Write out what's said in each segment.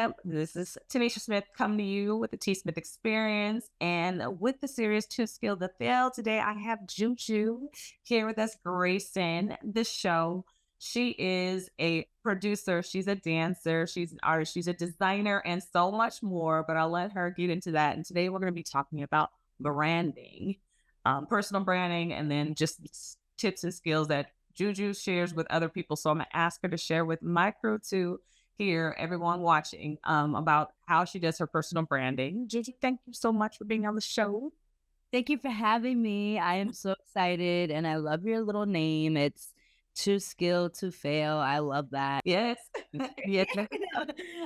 Camp. This is Tanisha Smith coming to you with the T Smith Experience. And with the series Too Skilled to Fail, today I have Juju here with us, gracing the show. She is a producer, she's a dancer, she's an artist, she's a designer, and so much more. But I'll let her get into that. And today we're going to be talking about branding, personal branding, and then just tips and skills that Juju shares with other people. So I'm going to ask her to share with my crew too here, everyone watching, about how she does her personal branding. Juju, thank you so much for being on the show. Thank you for having me. I am so excited and I love your little name. It's too skilled to fail. I love that. Yes. Yes.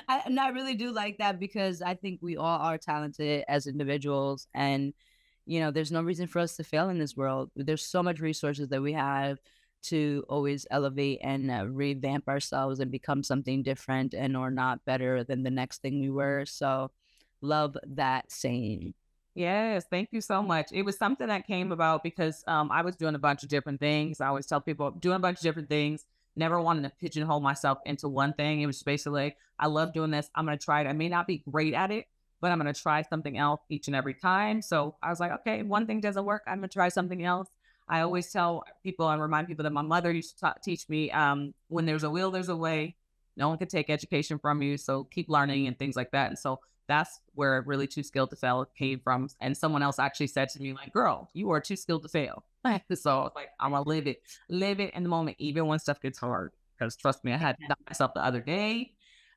And I really do like that because I think we all are talented as individuals and there's no reason for us to fail in this world. There's so much resources that we have to always elevate and revamp ourselves and become something different and or not better than the next thing we were. So love that saying. Yes, thank you so much. It was something that came about because I was doing a bunch of different things. I always tell people doing a bunch of different things, never wanting to pigeonhole myself into one thing. It was basically like, I love doing this. I'm going to try it. I may not be great at it, but I'm going to try something else each and every time. So I was like, okay, one thing doesn't work. I'm going to try something else. I always tell people and remind people that my mother used to teach me when there's a will, there's a way. No one can take education from you. So keep learning and things like that. And so that's where really too skilled to fail came from. And someone else actually said to me, like, girl, you are too skilled to fail. So I was like, I'm going to live it in the moment, even when stuff gets hard. Because trust me, I had to tell myself the other day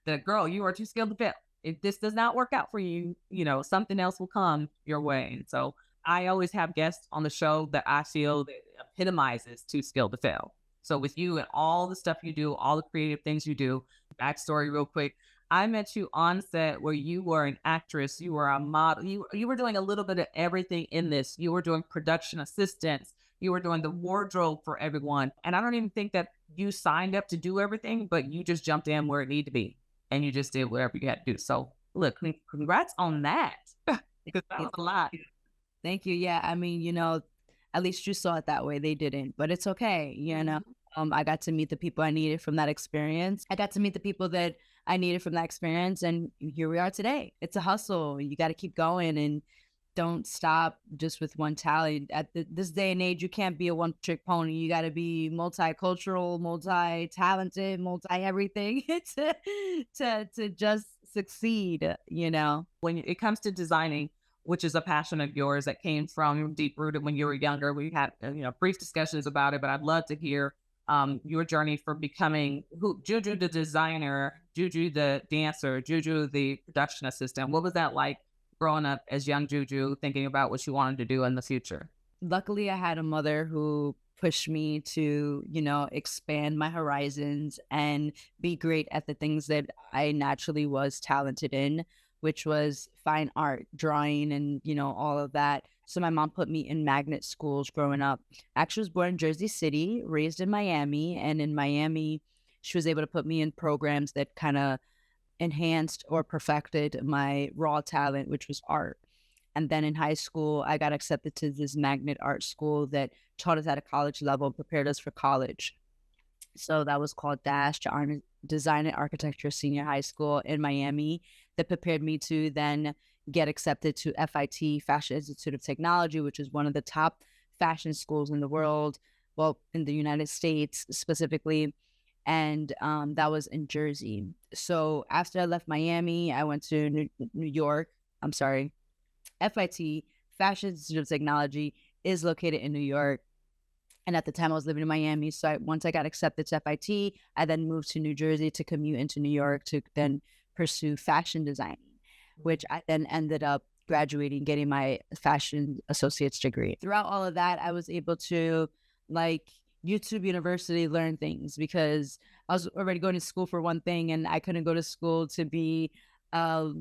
that, girl, you are too skilled to fail. If this does not work out for you, something else will come your way. And so I always have guests on the show that I feel that epitomizes too skilled to fail. So with you and all the stuff you do, all the creative things you do, backstory real quick. I met you on set where you were an actress, you were a model, you were doing a little bit of everything in this. You were doing production assistance, you were doing the wardrobe for everyone. And I don't even think that you signed up to do everything, but you just jumped in where it needed to be and you just did whatever you had to do. So look, congrats on that. Because that was a lot. Thank you. Yeah. I mean, at least you saw it that way. They didn't, but it's okay. I got to meet the people I needed from that experience. I got to meet the people that I needed from that experience. And here we are today. It's a hustle. You got to keep going and don't stop just with one talent. At this day and age, you can't be a one trick pony. You got to be multicultural, multi-talented, multi-everything to just succeed. When it comes to designing, which is a passion of yours that came from deep rooted when you were younger. We had, brief discussions about it, but I'd love to hear your journey for becoming Juju the designer, Juju the dancer, Juju the production assistant. What was that like growing up as young Juju, thinking about what you wanted to do in the future? Luckily, I had a mother who pushed me to, expand my horizons and be great at the things that I naturally was talented in, which was fine art, drawing, and, all of that. So my mom put me in magnet schools growing up. Actually was born in Jersey City, raised in Miami. And in Miami, she was able to put me in programs that kind of enhanced or perfected my raw talent, which was art. And then in high school, I got accepted to this magnet art school that taught us at a college level and prepared us for college. So that was called Dash Design and Architecture Senior High School in Miami, that prepared me to then get accepted to FIT, Fashion Institute of Technology, which is one of the top fashion schools in the world, well, in the United States specifically. And that was in Jersey. So after I left Miami, I went to New York. I'm sorry, FIT, Fashion Institute of Technology, is located in New York. And at the time I was living in Miami. So once I got accepted to FIT, I then moved to New Jersey to commute into New York to then pursue fashion designing, which I then ended up graduating, getting my fashion associate's degree. Throughout all of that, I was able to, like YouTube University, learn things because I was already going to school for one thing and I couldn't go to school to be a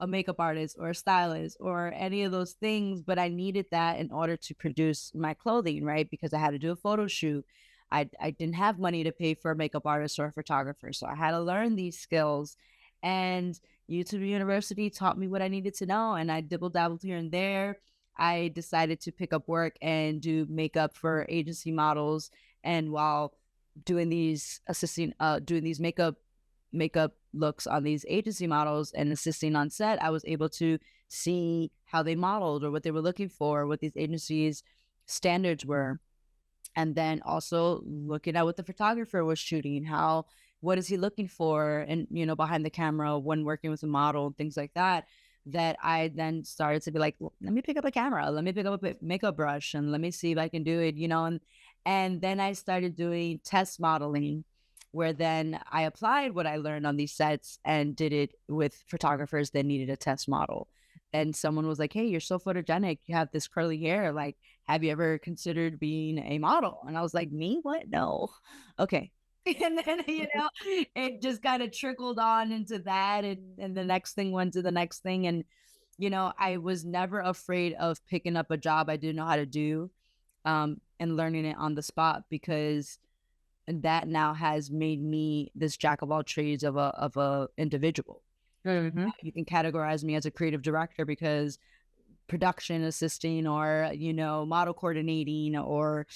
makeup artist or a stylist or any of those things, but I needed that in order to produce my clothing, right? Because I had to do a photo shoot. I didn't have money to pay for a makeup artist or a photographer, so I had to learn these skills. And YouTube University taught me what I needed to know, and I dibble-dabbled here and there. I decided to pick up work and do makeup for agency models, and while doing these makeup makeup looks on these agency models and assisting on set, I was able to see how they modeled or what they were looking for, what these agencies' standards were. And then also looking at what the photographer was shooting, how what is he looking for, and behind the camera when working with a model and things like that. That I then started to be like, "Well, let me pick up a camera, let me pick up a makeup brush, and let me see if I can do it, and then I started doing test modeling, where then I applied what I learned on these sets and did it with photographers that needed a test model. And someone was like, "Hey, you're so photogenic. You have this curly hair. Like, have you ever considered being a model?" And I was like, "Me? What? No." Okay. And then, it just kind of trickled on into that. And the next thing went to the next thing. And, I was never afraid of picking up a job I didn't know how to do, and learning it on the spot, because that now has made me this jack of all trades of a individual. Mhm. You can categorize me as a creative director because production assisting, or model coordinating, or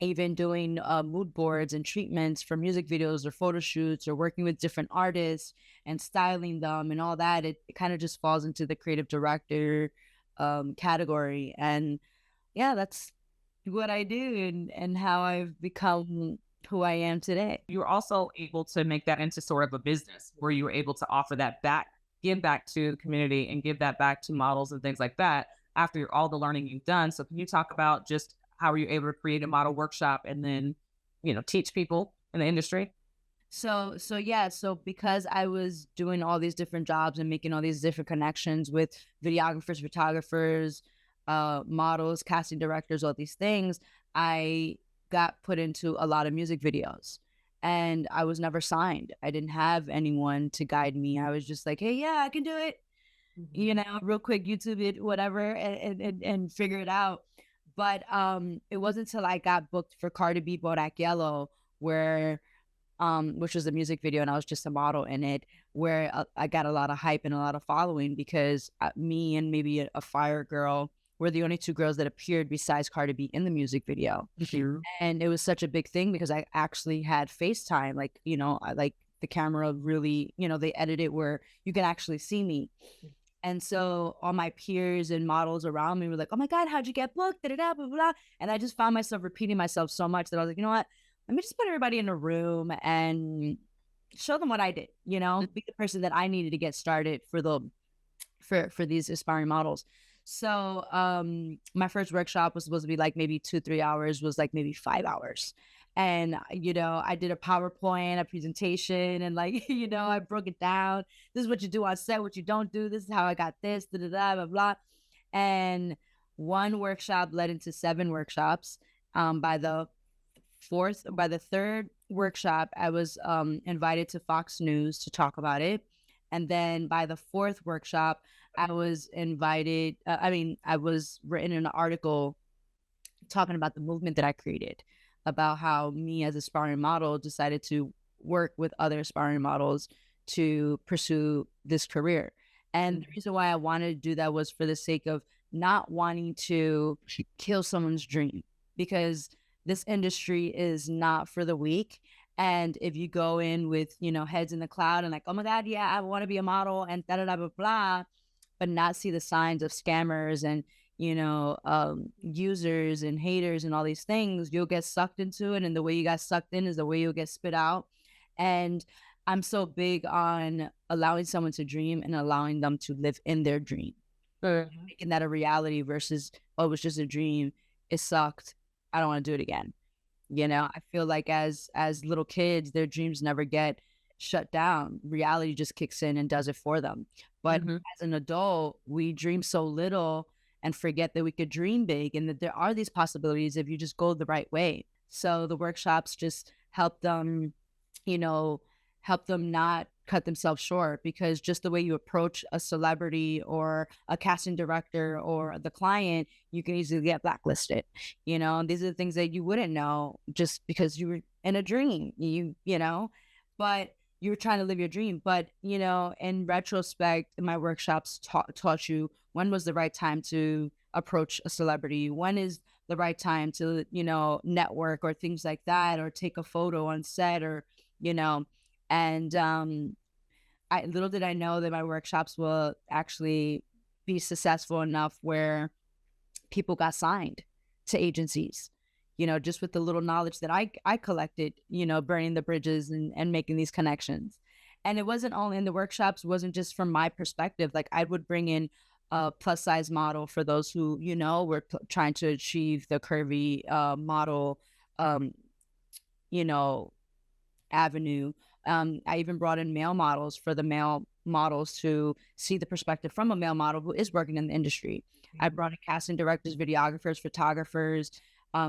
even doing mood boards and treatments for music videos or photo shoots, or working with different artists and styling them and all that. It kind of just falls into the creative director category. And yeah, that's what I do, and how I've become who I am today. You're also able to make that into sort of a business where you were able to offer that back, give back to the community and give that back to models and things like that after all the learning you've done. So can you talk about just how are you able to create a model workshop and then, teach people in the industry? So yeah, so because I was doing all these different jobs and making all these different connections with videographers, photographers, models, casting directors, all these things, I got put into a lot of music videos. And I was never signed. I didn't have anyone to guide me. I was just like, "Hey, yeah, I can do it." Real quick, YouTube it, whatever, and figure it out. But it wasn't until I got booked for Cardi B Bodak Yellow, where which was a music video, and I was just a model in it, where I got a lot of hype and a lot of following, because me and maybe a fire girl were the only two girls that appeared besides Cardi B in the music video. Mhm. And it was such a big thing because I actually had FaceTime, like, I like the camera really, they edit it where you can actually see me. And so all my peers and models around me were like, "Oh my God, how'd you get booked? Da, da, da, blah, blah, blah." And I just found myself repeating myself so much that I was like, "You know what? Let me just put everybody in a room and show them what I did, be the person that I needed to get started for for these aspiring models." So my first workshop was supposed to be like maybe 2-3 hours, was like maybe 5 hours. And I did a PowerPoint, a presentation, and like, I broke it down. This is what you do on set, what you don't do. This is how I got this, da da da, blah blah. And one workshop led into 7 workshops. By the third workshop, I was invited to Fox News to talk about it. And then by the fourth workshop, I was invited. I was written in an article talking about the movement that I created, about how me as a aspiring model decided to work with other aspiring models to pursue this career. And the reason why I wanted to do that was for the sake of not wanting to kill someone's dream, because this industry is not for the weak. And if you go in with, heads in the cloud and like, "Oh my God, yeah, I want to be a model," and da da da blah blah, but not see the signs of scammers and users and haters and all these things, you'll get sucked into it. And the way you got sucked in is the way you'll get spit out. And I'm so big on allowing someone to dream and allowing them to live in their dream, Mhm. making that a reality versus, "Oh, it was just a dream. It sucked. I don't want to do it again." I feel like as little kids, their dreams never get shut down. Reality just kicks in and does it for them. But Mhm. as an adult, we dream so little and forget that we could dream big and that there are these possibilities if you just go the right way. So the workshops just you know, help them not cut themselves short, because just the way you approach a celebrity or a casting director or the client, you can easily get blacklisted. These are the things that you wouldn't know just because you were in a dream, but you were trying to live your dream. But, in retrospect, my workshops taught you when was the right time to approach a celebrity, when is the right time to, network or things like that, or take a photo on set, or, you know, And I little did I know that my workshops will actually be successful enough where people got signed to agencies, just with the little knowledge that I collected, burning the bridges and making these connections. And it wasn't only in the workshops, wasn't just from my perspective. Like I would bring in a plus size model for those who, were trying to achieve the curvy model, um, you know, avenue. I even brought in male models for the male models to see the perspective from a male model who is working in the industry. I brought in casting directors, videographers, photographers,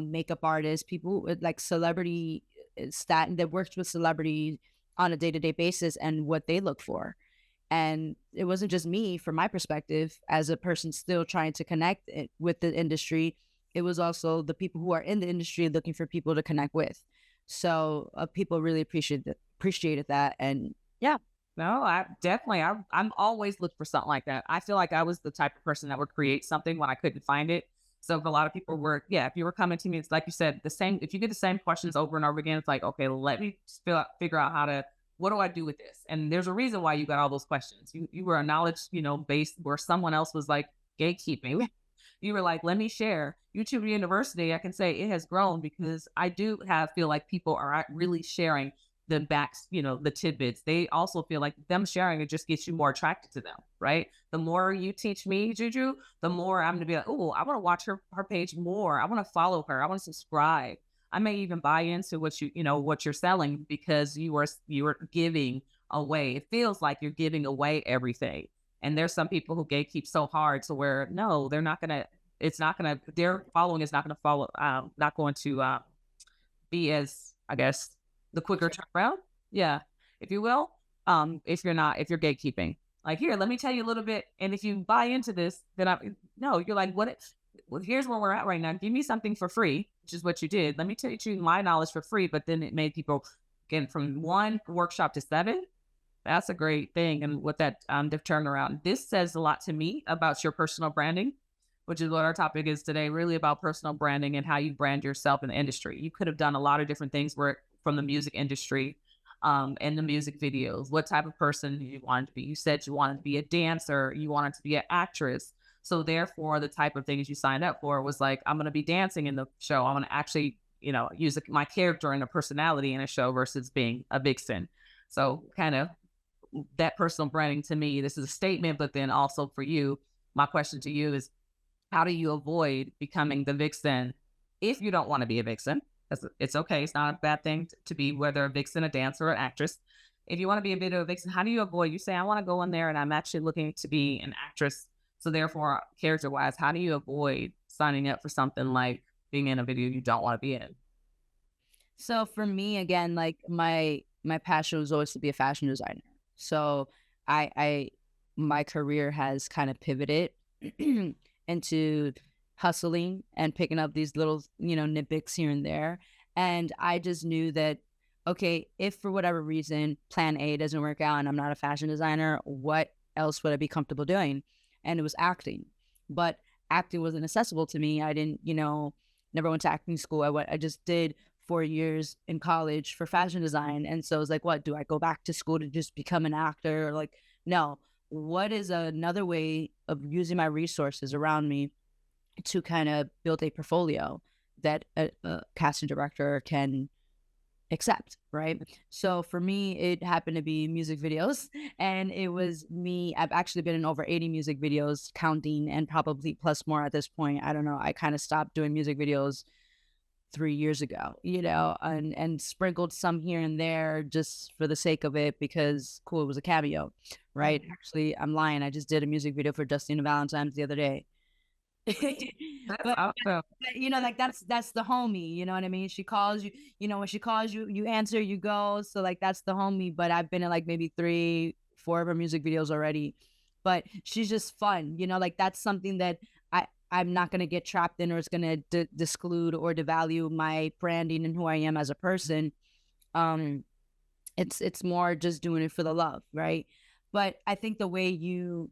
makeup artists, people with like celebrity stat that works with celebrities on a day-to-day basis and what they look for. And it wasn't just me, from my perspective, as a person still trying to connect with the industry. It was also the people who are in the industry looking for people to connect with. So people really appreciated that, and yeah. No, I definitely, I'm always looking for something like that. I feel like I was the type of person that would create something when I couldn't find it. So if a lot of people were, yeah, if you were coming to me, it's like you said, the same, if you get the same questions over and over again, it's like, okay, let me figure out how to, what do I do with this? And there's a reason why you got all those questions. You were a knowledge, based where someone else was like gatekeeping. You were like, let me share. YouTube University, I can say it has grown because I do feel like people are really sharing the backs, the tidbits. They also feel like them sharing it just gets you more attracted to them, right? The more you teach me, Juju, the more I'm gonna be like, oh, I want to watch her page more. I want to follow her. I want to subscribe. I may even buy into what you're selling because you are giving away. It feels like you're giving away everything. And there's some people who gatekeep so hard to where no, they're not gonna. It's not gonna. Their following is not gonna follow. Not going to be as, I guess, the quicker turnaround. Yeah, if you will. If you're gatekeeping, like, here, let me tell you a little bit, and if you buy into this, then no, you're like, what? Well, here's where we're at right now. Give me something for free, which is what you did. Let me teach you my knowledge for free, but then it made people get from one workshop to seven. That's a great thing, and with that the turnaround, this says a lot to me about your personal branding, which is what our topic is today, really about personal branding and how you brand yourself in the industry. You could have done a lot of different things from the music industry, and the music videos. What type of person you wanted to be? You said you wanted to be a dancer, you wanted to be an actress. So therefore, the type of things you signed up for was like, I'm going to be dancing in the show. I'm going to actually, use my character and a personality in a show versus being a vixen. So kind of that personal branding to me, this is a statement, but then also for you, my question to you is, how do you avoid becoming the vixen if you don't want to be a vixen? It's okay. It's not a bad thing to be, whether a vixen, a dancer, or an actress. If you want to be a bit of a vixen, how do you avoid? You say, I want to go in there and I'm actually looking to be an actress. So therefore, character wise, how do you avoid signing up for something like being in a video you don't want to be in? So for me, again, like my passion was always to be a fashion designer. So I my career has kind of pivoted into hustling and picking up these little, nitpicks here and there. And I just knew that, okay, if for whatever reason plan A doesn't work out and I'm not a fashion designer, what else would I be comfortable doing? And it was acting. But acting wasn't accessible to me. I didn't, never went to acting school. I just did 4 years in college for fashion design. And so it was like, what, do I go back to school to just become an actor? Or like, no, what is another way of using my resources around me to kind of build a portfolio that a casting director can accept, right? So for me, it happened to be music videos, and it was me. I've actually been in over 80 music videos, counting, and probably plus more at this point. I don't know. I kind of stopped doing music videos 3 years ago, and sprinkled some here and there just for the sake of it because cool, it was a cameo, right? Actually, I'm lying. I just did a music video for Justina Valentine's the other day. That's but awesome. like that's the homie, you know what I mean? She calls you, when she calls you, you answer, you go. So like that's the homie. But I've been in like maybe 3, 4 of her music videos already. But she's just fun, like that's something that I'm not going to get trapped in, or it's going to disclude or devalue my branding and who I am as a person. It's more just doing it for the love, right? But I think the way you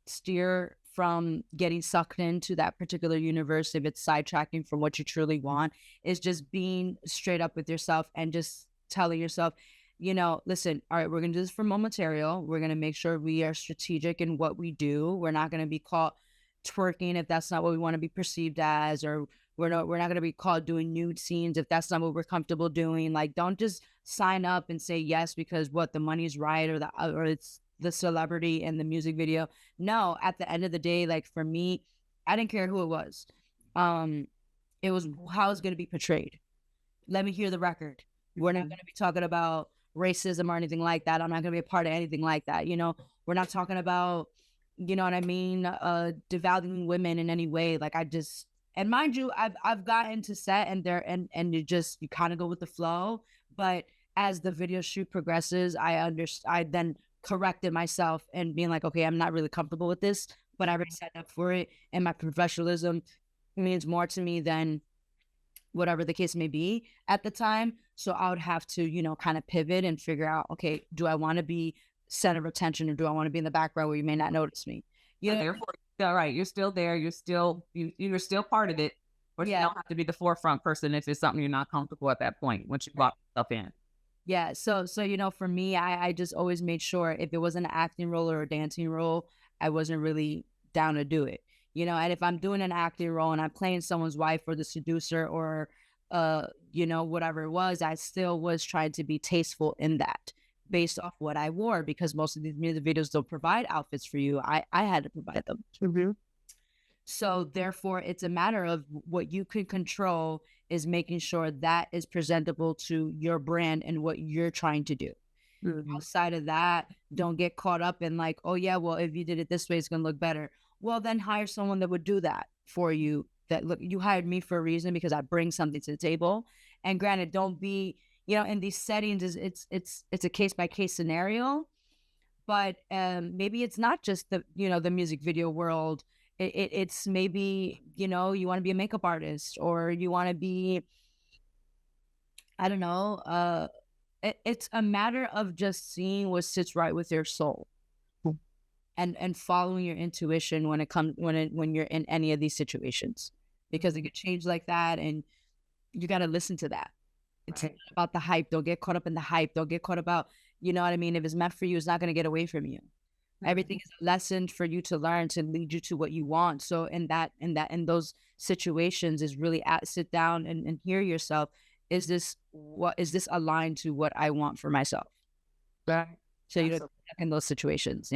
steer from getting sucked into that particular universe, if it's sidetracking from what you truly want, is just being straight up with yourself and just telling yourself, listen, all right, we're going to do this for material. We're going to make sure we are strategic in what we do. We're not going to be caught twerking if that's not what we want to be perceived as, or we're not going to be caught doing nude scenes if that's not what we're comfortable doing. Like, don't just sign up and say yes because what the money's right, or it's the celebrity and the music video. No, at the end of the day, like for me, I didn't care who it was. Um, it was how it's going to be portrayed. Let me hear the record. We're not going to be talking about racism or anything like that. I'm not going to be a part of anything like that. We're not talking about, you know what I mean, devaluing women in any way. Like, and mind you, I've gotten to set and you kind of go with the flow. But as the video shoot progresses, I then corrected myself and being like, okay, I'm not really comfortable with this, but I already signed up for it, and my professionalism means more to me than whatever the case may be at the time. So I would have to, kind of pivot and figure out, okay, do I want to be center of attention, or do I want to be in the background where you may not notice me? Therefore, all right, you're still there. You're still part of it, but you don't have to be the forefront person if it's something you're not comfortable at that point once you lock yourself in. Yeah. So, for me, I just always made sure if it was an acting role or a dancing role, I wasn't really down to do it. And if I'm doing an acting role and I'm playing someone's wife or the seducer or, whatever it was, I still was trying to be tasteful in that based off what I wore, because most of these music videos don't provide outfits for you. I had to provide them. Mm-hmm. So therefore, it's a matter of what you can control is making sure that is presentable to your brand and what you're trying to do. Mm-hmm. Outside of that, don't get caught up in like, oh yeah, well, if you did it this way, it's going to look better. Well, then hire someone that would do that for you. That, look, you hired me for a reason because I bring something to the table. And granted, don't be, in these settings, it's a case by case scenario. But maybe it's not just the music video world. It's maybe, you want to be a makeup artist, or you want to be, I don't know. It's a matter of just seeing what sits right with your soul, and following your intuition when you're in any of these situations, because it could change like that, and you got to listen to that. It's not about the hype. Don't get caught up in the hype. Don't get caught about, you know what I mean? If it's meant for you, it's not going to get away from you. Everything is a lesson for you to learn to lead you to what you want. So in those situations is really sit down and hear yourself. Is this aligned to what I want for myself? Right. So you don't in those situations,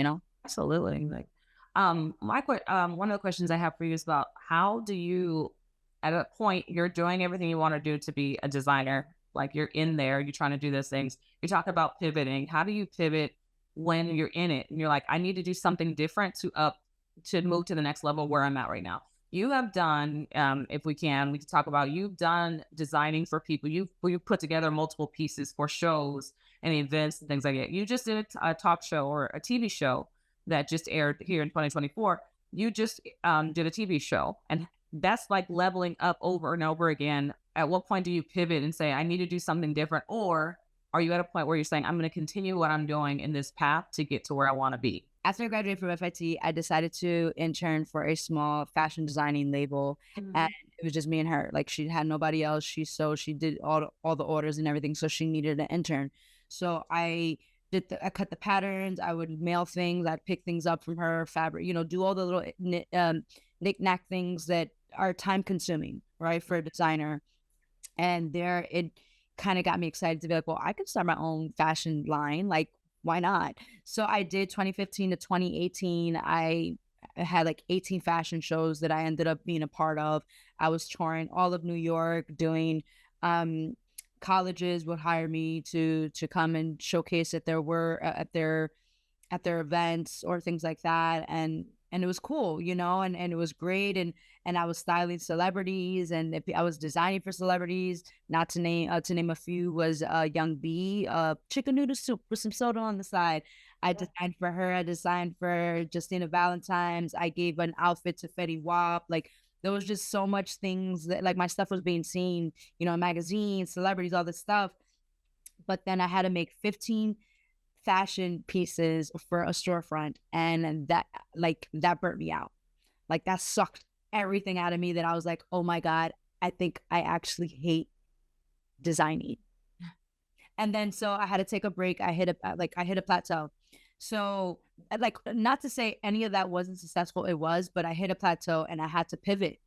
Absolutely. Like, one of the questions I have for you is about how do you, at a point, you're doing everything you want to do to be a designer, like you're in there, you're trying to do those things. You talk about pivoting. How do you pivot when you're in it and you're like, I need to do something different to move to the next level where I'm at right now? You have done, if we can talk about, you've done designing for people. You've put together multiple pieces for shows and events and things like that. You just did a talk show or a TV show that just aired here in 2024. You just did a TV show, and that's like leveling up over and over again. At what point do you pivot and say, I need to do something different? Or are you at a point where you're saying, I'm going to continue what I'm doing in this path to get to where I want to be? After I graduated from FIT, I decided to intern for a small fashion designing label. Mm-hmm. And it was just me and her. Like, she had nobody else. She did all the orders and everything. So she needed an intern. So I cut the patterns. I would mail things. I'd pick things up from her, fabric, do all the little knick-knack things that are time consuming, right, for a designer. And it kind of got me excited to be like, well, I could start my own fashion line. Like, why not? So I did 2015 to 2018. I had like 18 fashion shows that I ended up being a part of. I was touring all of New York, doing colleges would hire me to come and showcase at their events or things like that. And it was cool, and it was great. And I was styling celebrities, and I was designing for celebrities. Not to name a few was Young B, chicken noodle soup with some soda on the side. I designed for her. I designed for Justina Valentine's. I gave an outfit to Fetty Wap. Like, there was just so much things that, like, my stuff was being seen, in magazines, celebrities, all this stuff. But then I had to make 15 fashion pieces for a storefront, and that burnt me out. Like, that sucked everything out of me, that I was like, oh my God, I think I actually hate designing. And then so I had to take a break. I hit a plateau. So like not to say any of that wasn't successful, it was, but I hit a plateau and I had to pivot.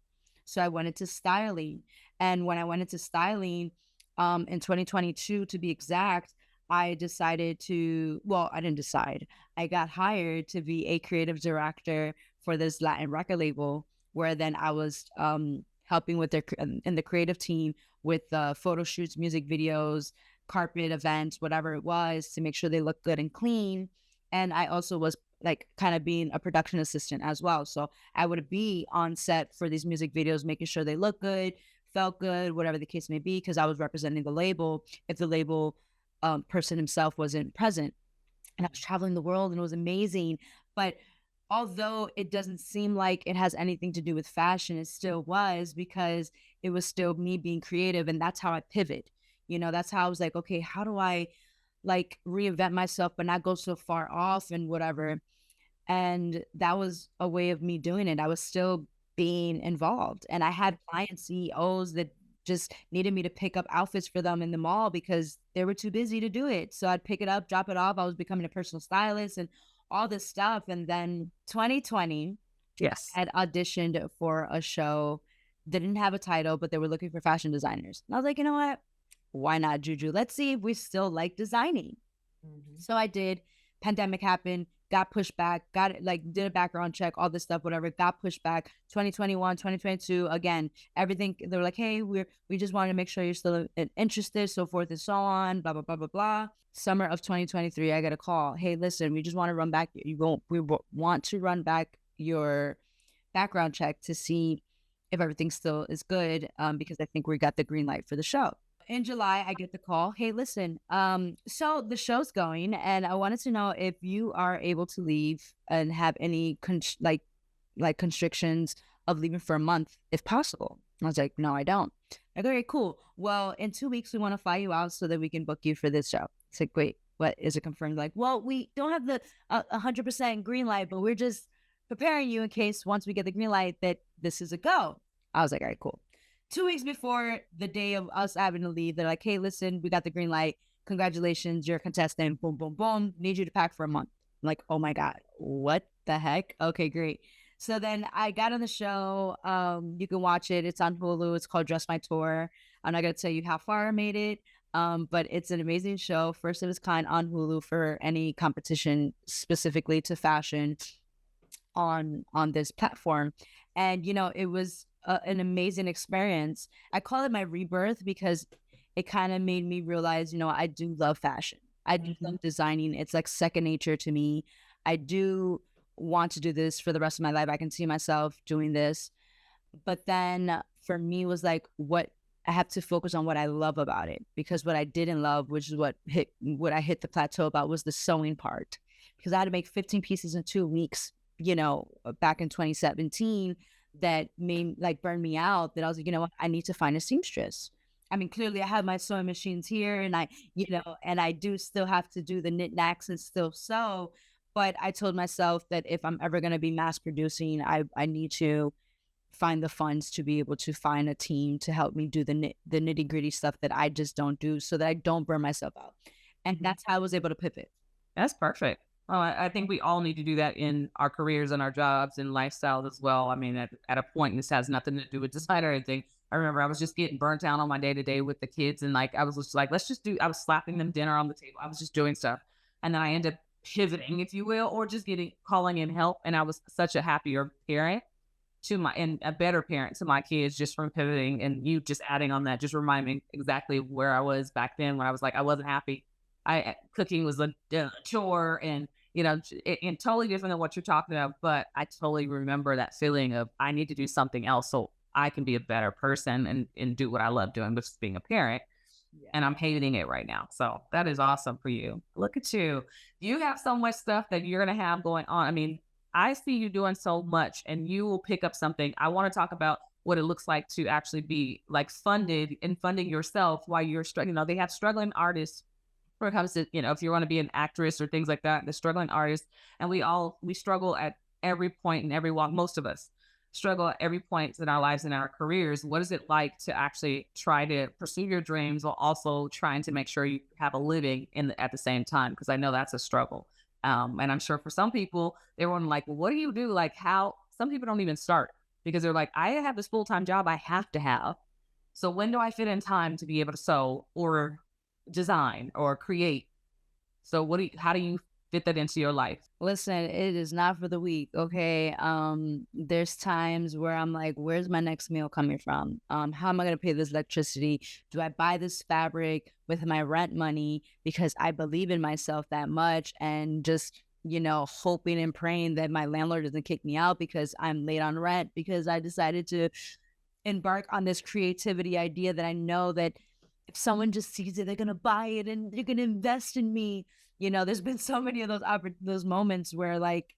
So I went into styling. And when I went into styling, in 2022 to be exact, I decided to, well, I didn't decide. I got hired to be a creative director for this Latin record label, where then I was helping with in the creative team with photo shoots, music videos, carpet events, whatever it was, to make sure they look good and clean. And I also was like kind of being a production assistant as well. So I would be on set for these music videos, making sure they look good, felt good, whatever the case may be, because I was representing the label if the label person himself wasn't present. And I was traveling the world and it was amazing. But although it doesn't seem like it has anything to do with fashion, it still was, because it was still me being creative. And that's how I pivot. You know, that's how I was like, okay, how do I like reinvent myself, but not go so far off and whatever. And that was a way of me doing it. I was still being involved. And I had client CEOs that just needed me to pick up outfits for them in the mall because they were too busy to do it. So I'd pick it up, drop it off. I was becoming a personal stylist and all this stuff. And then 2020, Yes. I had auditioned for a show, didn't have a title, but they were looking for fashion designers. And I was like, you know what? Why not, Juju? Let's see if we still like designing. Mhm. So I did. Pandemic happened, got pushed back, got it, like did a background check, all this stuff, whatever, got pushed back. 2021, 2022, again, everything. They were like, hey, we just wanted to make sure you're still interested, so forth and so on, blah, blah, blah, blah, blah. Summer of 2023, I got a call. Hey, listen, we just want to run back. We want to run back your background check to see if everything still is good, because I think we got the green light for the show. In July, I get the call. Hey, listen, so the show's going, and I wanted to know if you are able to leave and have any like constrictions of leaving for a month, if possible. I was like, no, I don't. Like, okay, cool. Well, in 2 weeks, we want to fly you out so that we can book you for this show. It's like, wait, what is it confirmed? Like, well, we don't have the 100% green light, but we're just preparing you in case once we get the green light that this is a go. I was like, all right, cool. 2 weeks before the day of us having to leave, they're like, hey, listen, we got the green light. Congratulations, you're a contestant. Boom, boom, boom. Need you to pack for a month. I'm like, oh my God, what the heck? Okay, great. So then I got on the show. You can watch it. It's on Hulu. It's called Dress My Tour. I'm not going to tell you how far I made it, but it's an amazing show. First of its kind on Hulu for any competition specifically to fashion on this platform. And, you know, it was an amazing experience. I call it my rebirth because it kind of made me realize, you know, I do love fashion. I do love designing. It's like second nature to me. I do want to do this for the rest of my life. I can see myself doing this. But then for me was like, what I have to focus on what I love about it, because what I didn't love, which is what I hit the plateau about, was the sewing part, because I had to make 15 pieces in 2 weeks, you know, back in 2017, that made like burn me out, that I was like, you know what, I need to find a seamstress. I mean, clearly I have my sewing machines here and you know, and I do still have to do the knickknacks and still sew. But I told myself that if I'm ever going to be mass producing, I need to find the funds to be able to find a team to help me do the nitty gritty stuff that I just don't do, so that I don't burn myself out. And that's how I was able to pivot. That's perfect. Oh, I think we all need to do that in our careers and our jobs and lifestyles as well. I mean, at a point, and this has nothing to do with design or anything. I remember I was just getting burnt out on my day to day with the kids, and like I was just like, let's just do. I was slapping them dinner on the table. I was just doing stuff, and then I ended up pivoting, if you will, or just calling in help. And I was such a happier parent to my and a better parent to my kids just from pivoting. And you just adding on that just remind me exactly where I was back then when I was like I wasn't happy. I cooking was a chore, and you know, and totally different than what you're talking about. But I totally remember that feeling of I need to do something else so I can be a better person and do what I love doing, which is being a parent. Yeah. And I'm hating it right now. So that is awesome for you. Look at you. You have so much stuff that you're going to have going on. I mean, I see you doing so much, and you will pick up something. I want to talk about what it looks like to actually be like funded and funding yourself while you're struggling. You know, they have struggling artists when it comes to, you know, if you want to be an actress or things like that, the struggling artists. And we struggle at every point in every walk, most of us. struggle at every point in our lives and our careers. What is it like to actually try to pursue your dreams while also trying to make sure you have a living at the same time? Because I know that's a struggle. And I'm sure for some people, they were like, well, what do you do? Like, how some people don't even start because they're like, I have this full time job I have to have. So when do I fit in time to be able to sew or design or create? So how do you fit that into your life? Listen, it is not for the weak, okay? There's times where I'm like, where's my next meal coming from? How am I gonna pay this electricity? Do I buy this fabric with my rent money because I believe in myself that much and just, hoping and praying that my landlord doesn't kick me out because I'm late on rent because I decided to embark on this creativity idea that I know that if someone just sees it, they're gonna buy it and they're gonna invest in me. There's been so many of those moments where like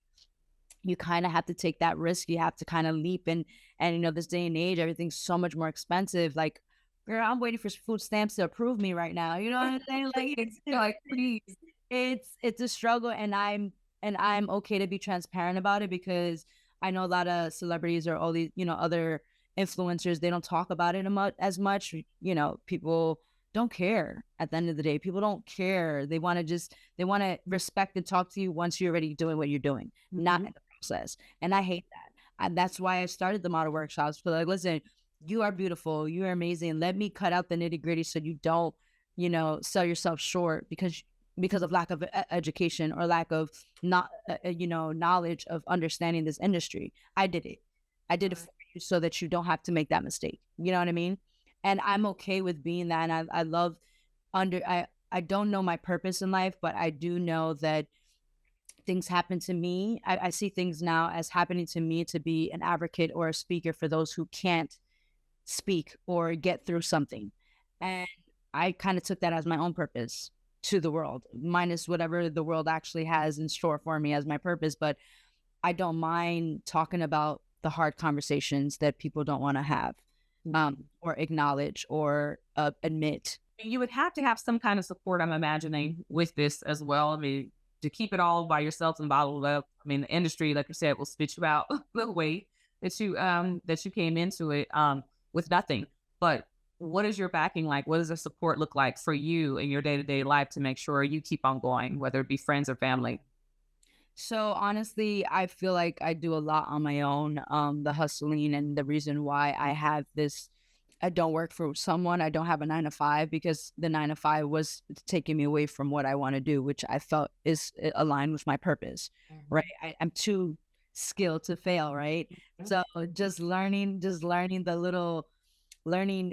you kind of have to take that risk. You have to kind of leap and this day and age, everything's so much more expensive. Like, girl, I'm waiting for food stamps to approve me right now. You know what I'm saying? Like it's Like, please. it's a struggle, and I'm okay to be transparent about it because I know a lot of celebrities or all these other influencers, they don't talk about it as much. People don't care at the end of the day. People don't care. They want to respect and talk to you once you're already doing what you're doing, not in the process. And I hate that. And that's why I started the model workshops. But like, listen, you are beautiful. You are amazing. Let me cut out the nitty gritty so you don't, sell yourself short because of lack of education or lack of not, knowledge of understanding this industry. I did it. I did it for you so that you don't have to make that mistake. You know what I mean? And I'm okay with being that. And I love I don't know my purpose in life, but I do know that things happen to me. I see things now as happening to me to be an advocate or a speaker for those who can't speak or get through something. And I kind of took that as my own purpose to the world, minus whatever the world actually has in store for me as my purpose. But I don't mind talking about the hard conversations that people don't want to have, or acknowledge or admit. You would have to have some kind of support, I'm imagining, with this as well. I mean, to keep it all by yourself and bottled up. I mean, the industry, like you said, will spit you out the way that you came into it with nothing. But what is your backing like? What does the support look like for you in your day-to-day life to make sure you keep on going, whether it be friends or family? So honestly, I feel like I do a lot on my own. The hustling and the reason why I don't work for someone. I don't have a 9 to 5 because the 9 to 5 was taking me away from what I want to do, which I felt is aligned with my purpose, right? I'm too skilled to fail, right? So just learning learning,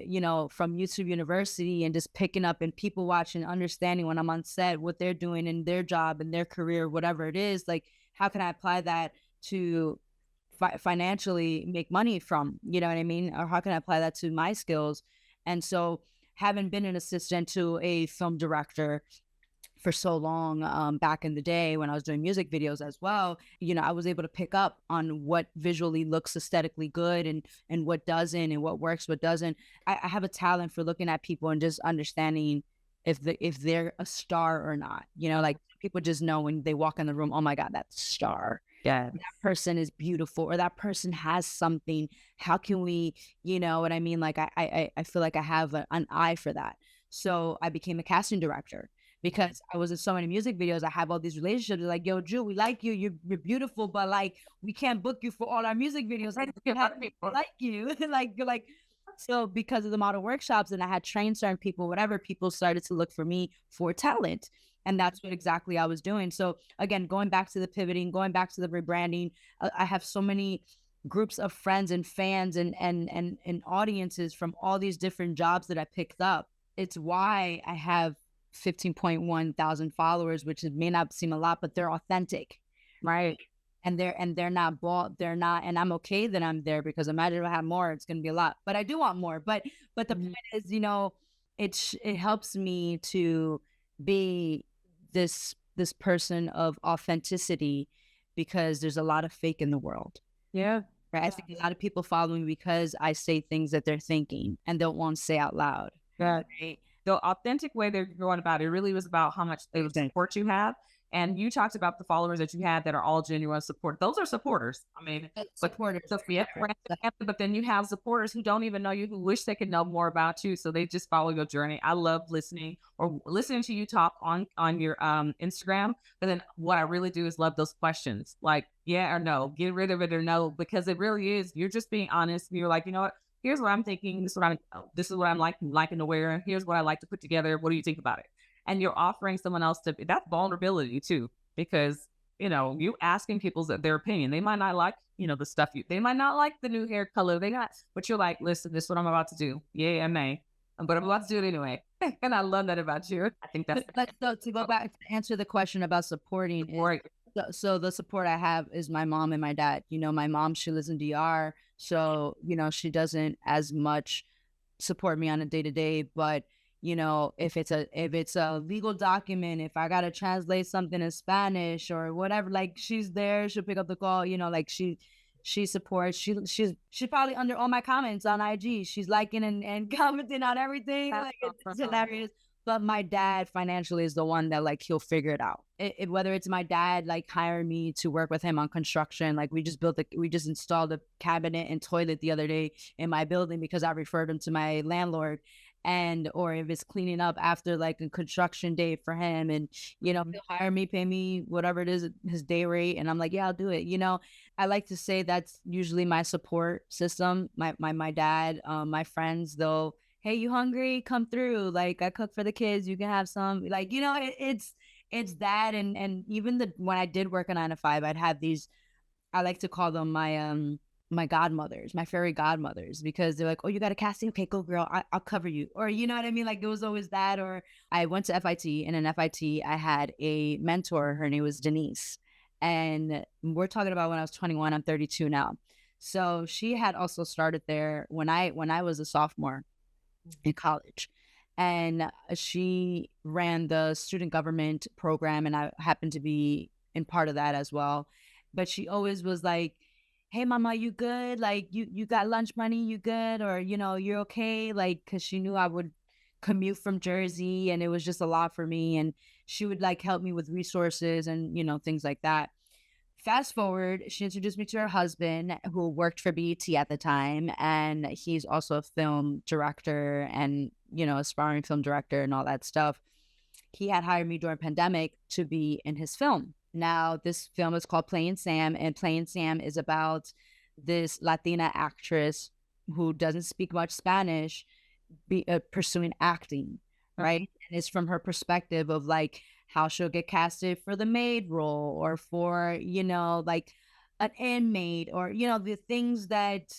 from YouTube University and just picking up and people watching, understanding when I'm on set, what they're doing in their job and their career, whatever it is, like, how can I apply that to financially make money from, you know what I mean? Or how can I apply that to my skills? And so having been an assistant to a film director for so long, back in the day when I was doing music videos as well, I was able to pick up on what visually looks aesthetically good and what doesn't, and what works, what doesn't. I have a talent for looking at people and just understanding if they're a star or not. Like, people just know when they walk in the room, oh my God, that's a star. Yeah. That person is beautiful, or that person has something. How can we, you know what I mean? Like, I feel like I have an eye for that. So I became a casting director because I was in so many music videos. I have all these relationships. They're like, yo, Drew, we like you. You're beautiful, but like, we can't book you for all our music videos. Like, we have people like you. like, so because of the model workshops and I had trained certain people, whatever, people started to look for me for talent. And that's what exactly I was doing. So again, going back to the pivoting, going back to the rebranding, I have so many groups of friends and fans and audiences from all these different jobs that I picked up. It's why I have 15.1 thousand followers, which may not seem a lot, but they're authentic, right? And they're not bought, they're not, and I'm okay that I'm there, because imagine if I had more, it's gonna be a lot. But I do want more. But the point is, it helps me to be this person of authenticity, because there's a lot of fake in the world. Yeah. Right? I think a lot of people follow me because I say things that they're thinking and don't want to say out loud. Yeah. Right? The authentic way they're going about it really was about how much they would support you have. And you talked about the followers that you had that are all genuine support. Those are supporters. I mean, but Supporters so for yeah, sure. friends and family, but then you have supporters who don't even know you, who wish they could know more about you. So they just follow your journey. I love listening to you talk on your Instagram. But then what I really do is love those questions, like yeah or no, get rid of it or no, because it really is. You're just being honest. You're like, you know what? Here's what I'm thinking. This is what I'm liking to wear. Here's what I like to put together. What do you think about it? And you're offering someone else to, that's vulnerability too, because you asking people their opinion. They might not like, the stuff they might not like the new hair color they got, but you're like, listen, this is what I'm about to do. Yay and nay. But I'm about to do it anyway. And I love that about you. I think that's But so to go back to answer the question about supporting is, great. so the support I have is my mom and my dad. My mom, she lives in DR, so she doesn't as much support me on a day to day, but if it's a legal document, if I gotta translate something in Spanish or whatever, like she's there, she'll pick up the call, like she supports, she's probably under all my comments on IG. She's liking and commenting on everything. Like it's hilarious. But my dad financially is the one that like he'll figure it out. Whether it's my dad like hiring me to work with him on construction, like we just installed a cabinet and toilet the other day in my building because I referred him to my landlord, or if it's cleaning up after like a construction day for him, and he'll hire me, pay me whatever it is, his day rate, and I'm like, yeah, I'll do it. I like to say that's usually my support system. My dad, my friends, though. Hey, you hungry? Come through. Like I cook for the kids. You can have some. Like it's that, and even when I did work a 9 to 5, I'd have these. I like to call them my godmothers, my fairy godmothers, because they're like, oh, you got a casting? Okay, go girl. I'll cover you. Or you know what I mean? Like it was always that. Or I went to FIT, and in FIT I had a mentor. Her name was Denise. And we're talking about when I was 21, I'm 32 now. So she had also started there when I was a sophomore in college. And she ran the student government program, and I happened to be in part of that as well. But she always was like, hey mama, you good? Like you got lunch money, you good? Or you're okay? Like, because she knew I would commute from Jersey, and it was just a lot for me, and she would like help me with resources and things like that. Fast forward, she introduced me to her husband, who worked for BET at the time, and he's also a film director and aspiring film director and all that stuff. He had hired me during pandemic to be in his film. Now, this film is called Playing Sam, and Playing Sam is about this Latina actress who doesn't speak much Spanish, pursuing acting, right? And it's from her perspective of like how she'll get casted for the maid role, or for like an inmate, or the things that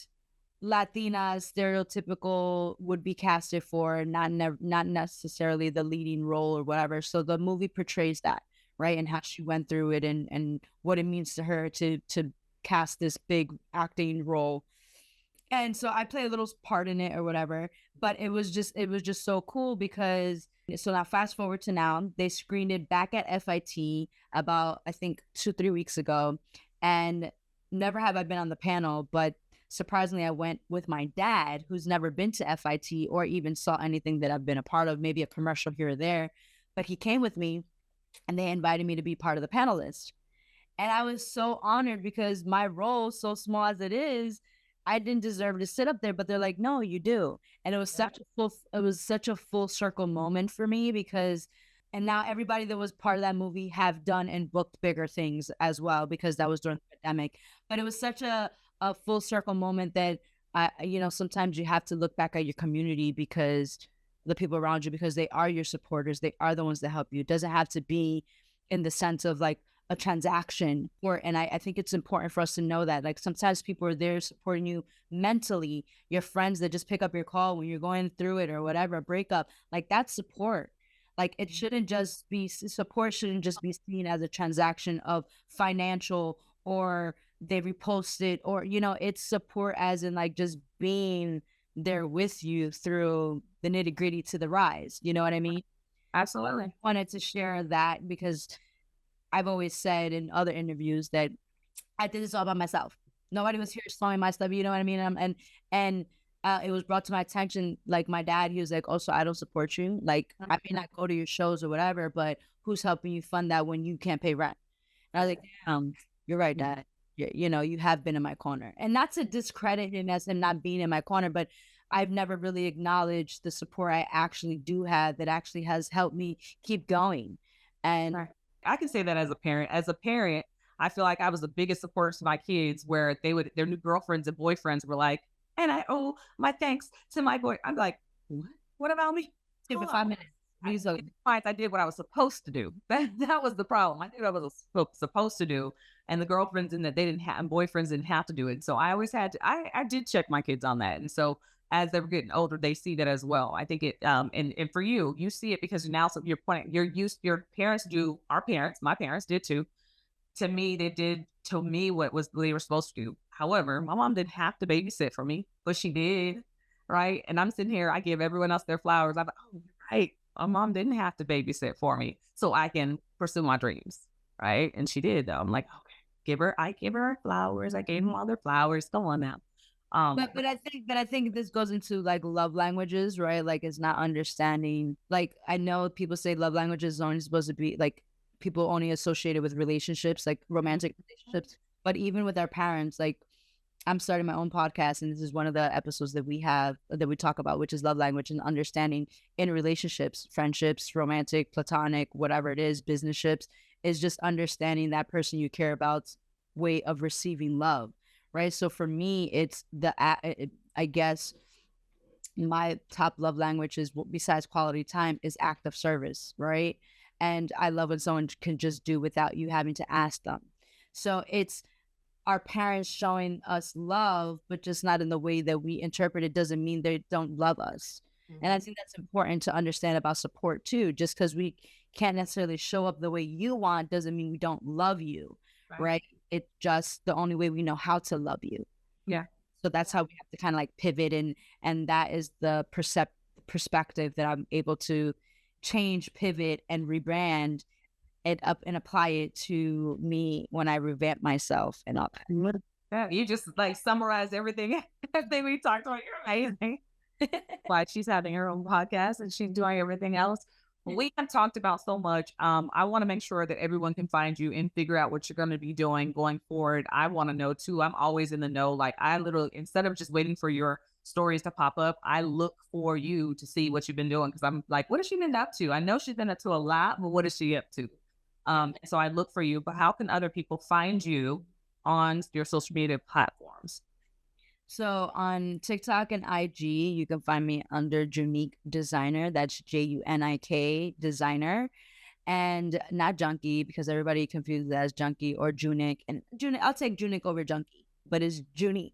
Latinas stereotypical would be casted for, not necessarily the leading role or whatever. So the movie portrays that, right? And how she went through it, and what it means to her to cast this big acting role. And so I play a little part in it or whatever, but it was just so cool because so now fast forward to now, they screened it back at FIT about I think 2-3 weeks ago, and never have I been on the panel, but surprisingly I went with my dad, who's never been to FIT or even saw anything that I've been a part of, maybe a commercial here or there, but he came with me, and they invited me to be part of the panelists. And I was so honored because my role, so small as it is, I didn't deserve to sit up there, but they're like, no, you do. And it was such a full circle moment for me, because and now everybody that was part of that movie have done and booked bigger things as well, because that was during the pandemic. But it was such a full circle moment that sometimes you have to look back at your community, because the people around you, because they are your supporters, they are the ones that help you. It doesn't have to be in the sense of like a transaction, and I think it's important for us to know that like sometimes people are there supporting you mentally, your friends that just pick up your call when you're going through it or whatever, a breakup, like that's support. Like it shouldn't just be support, shouldn't just be seen as a transaction of financial, or they reposted, or it's support as in like just being there with you through the nitty gritty to the rise, you know what I mean? Absolutely. Wanted to share that because I've always said in other interviews that I did this all by myself. Nobody was here slowing my stuff. You know what I mean? And it was brought to my attention. Like my dad, he was like, "Oh, so I don't support you. Like I may not go to your shows or whatever, but who's helping you fund that when you can't pay rent? And I was like, you're right, Dad. You know, you have been in my corner. And not to discredit him as him not being in my corner, but I've never really acknowledged the support I actually do have that actually has helped me keep going. And Right. I can say that as a parent. As a parent, I feel like I was the biggest supporter to my kids where their new girlfriends and boyfriends were like, and I owe my thanks to my boy. I'm like, what? What about me? give Hold it on. 5 minutes. Please, I did what I was supposed to do. That was the problem. I did what I was supposed to do. And the girlfriends and that they didn't have and boyfriends didn't have to do it. So I always had to, I did check my kids on that. And so as they were getting older, they see that as well. I think it and for you, you see it because now so your point you're used your parents do our parents, my parents did too. To me, they did to me what was they were supposed to do. However, my mom didn't have to babysit for me, but she did. Right. And I'm sitting here, I give everyone else their flowers. I'm like, oh, you're right. My mom didn't have to babysit for me so I can pursue my dreams. Right. And she did though. I'm like, okay, I give her flowers. I gave them all their flowers. Go on now. but I think this goes into like love languages, right? Like it's not understanding. Like I know people say love languages is only supposed to be like people only associated with relationships, like romantic relationships. But even with our parents, like I'm starting my own podcast, and this is one of the episodes that we have that we talk about, which is love language and understanding in relationships, friendships, romantic, platonic, whatever it is, business ships, is just understanding that person you care about's way of receiving love, right? So for me, it's I guess my top love language is besides quality time is act of service, right? And I love when someone can just do without you having to ask them. So it's our parents showing us love, but just not in the way that we interpret it doesn't mean they don't love us. And I think that's important to understand about support too. Just because we can't necessarily show up the way you want doesn't mean we don't love you, Right. right? It's just the only way we know how to love you. Yeah. So that's how we have to kind of like pivot, and that is the perspective that I'm able to change, pivot, and rebrand it up and apply it to me when I revamp myself and all Yeah. You just like summarized everything, everything we talked about. You're amazing. that. Why she's having her own podcast and she's doing everything else. We have talked about so much. I want to make sure that everyone can find you and figure out what you're going to be doing going forward. I want to know too. I'm always in the know. Like I literally, instead of just waiting for your stories to pop up, I look for you to see what you've been doing because I'm like, what has she been up to? I know she's been up to a lot, but what is she up to? So I look for you. But how can other people find you on your social media platforms? So on TikTok and IG, you can find me under Junik Designer. That's JUNIK Designer, and not Junkie because everybody confuses that as Junkie or Junik. And Junik, I'll take Junik over Junkie, but it's Junik.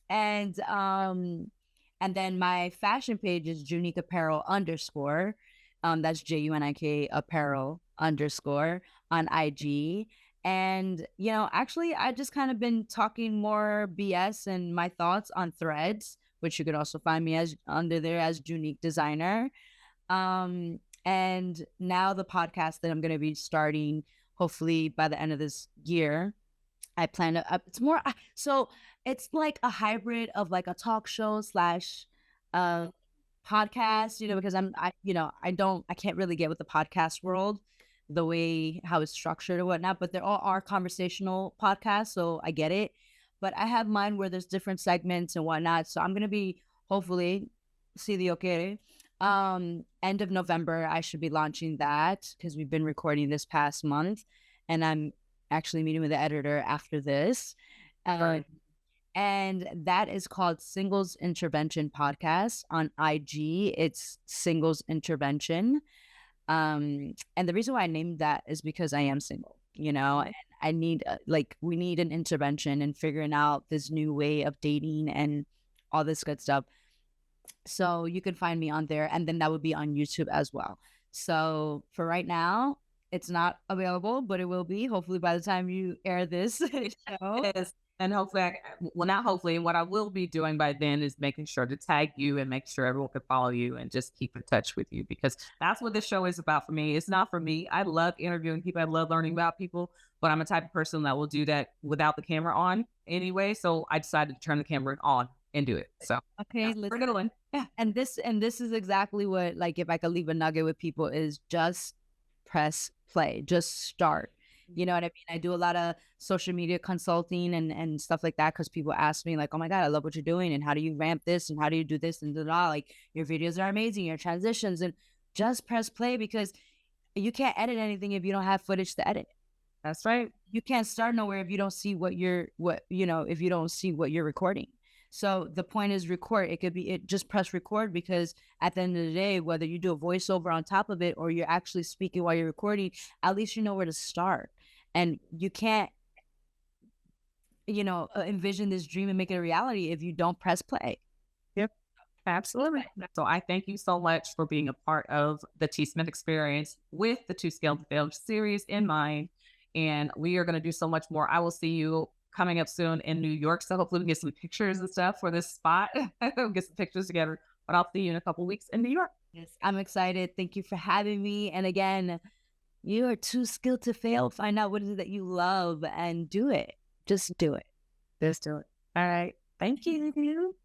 and and then my fashion page is Junik Apparel underscore. That's JUNIK Apparel underscore on IG. And, actually, I just kind of been talking more BS and my thoughts on threads, which you could also find me as under there as Unique Designer. And now the podcast that I'm going to be starting, hopefully by the end of this year, I plan to, it's more, so it's like a hybrid of like a talk show slash, uh, podcast, because I can't really get with the podcast world the way how it's structured or whatnot, but there all are conversational podcasts, so I get it. But I have mine where there's different segments and whatnot. So I'm gonna be hopefully see the okay. End of November, I should be launching that because we've been recording this past month, and I'm actually meeting with the editor after this. Right. And that is called Singles Intervention Podcast on IG. It's Singles Intervention. And the reason why I named that is because I am single, and I need we need an intervention in figuring out this new way of dating and all this good stuff. So you can find me on there, and then that would be on YouTube as well. So for right now, it's not available, but it will be hopefully by the time you air this show. Yes. And hopefully, well, not hopefully, what I will be doing by then is making sure to tag you and make sure everyone can follow you and just keep in touch with you because that's what this show is about for me. It's not for me. I love interviewing people. I love learning about people, but I'm a type of person that will do that without the camera on anyway. So I decided to turn the camera on and do it. So Okay, we're going. And this is exactly what, like, if I could leave a nugget with people, is just press play, just start. You know what I mean? I do a lot of social media consulting and stuff like that because people ask me like, "Oh my god, I love what you're doing, and how do you ramp this, and how do you do this and da da? Like your videos are amazing, your transitions, and just press play because you can't edit anything if you don't have footage to edit. That's right. You can't start nowhere if you don't see if you don't see what you're recording. So the point is record. It could be it just press record because at the end of the day, whether you do a voiceover on top of it or you're actually speaking while you're recording, at least you know where to start. And you can't, envision this dream and make it a reality if you don't press play. Yep. Absolutely. So I thank you so much for being a part of the T Smith experience with the Two Scale to Fail series in mind. And we are going to do so much more. I will see you coming up soon in New York. So hopefully we can get some pictures and stuff for this spot. We'll get some pictures together. But I'll see you in a couple weeks in New York. Yes, I'm excited. Thank you for having me. And again, you are too skilled to fail. Find out what it is that you love and do it. Just do it. Let's do it. All right. Thank you.